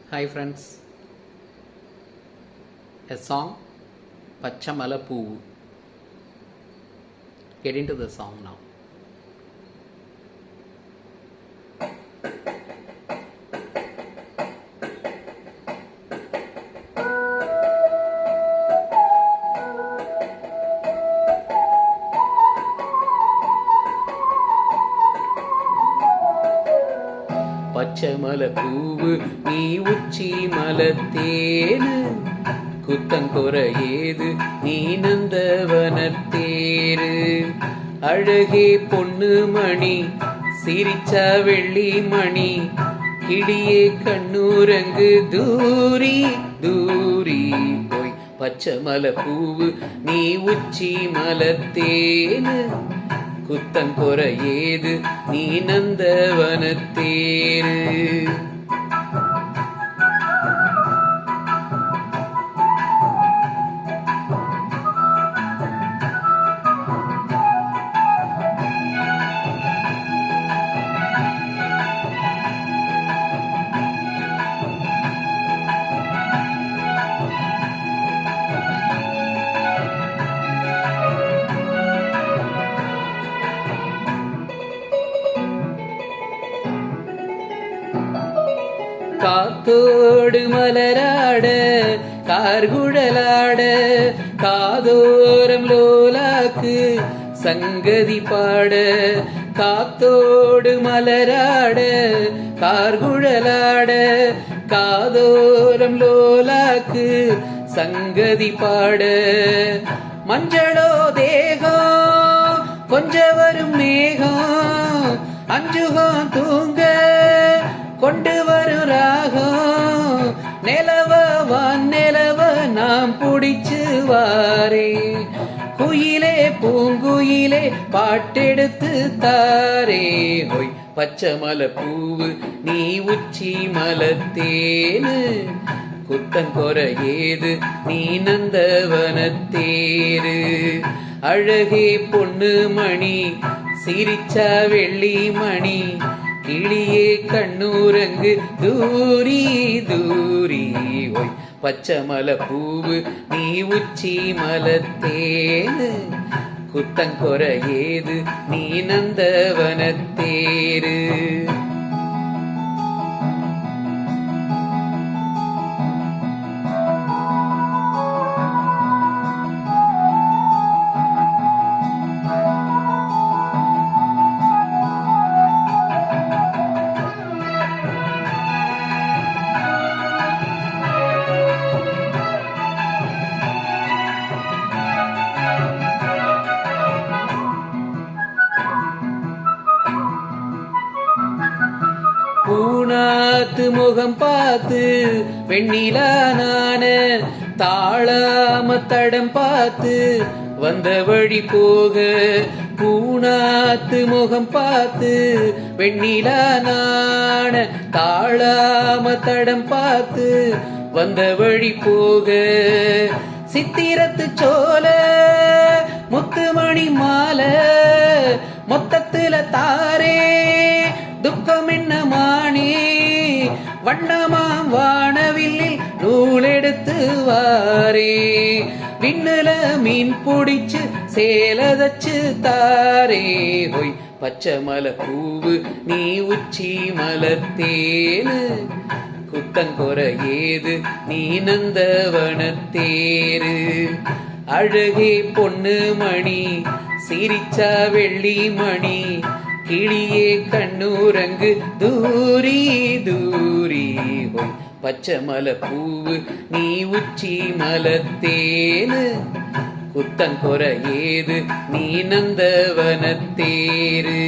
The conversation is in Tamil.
Hi friends, a song Pachamala Poovu. Get into the song now. பச்சமல பூவு நீ உச்சி மலத்தேனு குத்தங்குற ஏது நீ நந்தவனத்தேரு அழகே பொண்ணு மணி சிரிச்சா வெள்ளி மணி கிளியே கண்ணூரங்கு தூரி தூரி போய் பச்சமல பூவு நீ உச்சி மலத்தேனு குத்தங்குற ஏது நீ நந்தவனத்தேரு காத்தோடு மலராட கார்குழலாட காதோரம் லோலாக்கு சங்கதி பாட காத்தோடு மலராட கார்குழலாட காதோரம் லோலாக்கு சங்கதி பாட மஞ்சளோ தேகம் கொஞ்ச வரும் மேகம் அஞ்சுகம் தூங்க கொண்டு வரும் ராகம் நிலவ நாம் புடிச்சு வாரே குயிலே பூங்குயிலே பாட்டெடுத்து தாரே ஹொய் பச்சமல பூவு நீ உச்சி மலத்தேனு குத்தங்கொர ஏது நீ நந்தவனத்தேரு அழகே பொண்ணு மணி சிரிச்சா வெள்ளி மணி கிளியே கண்ணூரங்கு தூரி தூரி ஓய் பச்சமல பூவு நீ உச்சி மலத்தேனு குத்தங்கொர ஏது நீ நந்தவனத்தேரு பூனாத்து முகம் பார்த்து வெண்ணிலா நான தாழாம தடம் பார்த்து வந்த வழி போக பூனாத்து முகம் பார்த்து வெண்ணிலா நான தாழாம தடம் பார்த்து வந்த வழி போக சித்திரத்து சோல முத்துமணி மாலை மொத்தத்துல தாரே துக்கம் என்ன மாணி வண்ணமாம் வானவில்லில் நூலெடுத்து வாரே விண்ணுல மீன் புடிச்சு சேலதச்சு தாரே ஹொய் பச்சமல பூவு நீ உச்சி மலத்தேனு குத்தங்கொர ஏது நீ நந்தவனத்தேரு அழகே பொண்ணு மணி சிரிச்சா வெள்ளி மணி கிளியே கண்ணூரங்கு தூரி தூரி போய் பச்சமல பூவு நீ உச்சி மலத்தேனு குத்தங்கொர ஏது நீ நந்தவனத்தேரு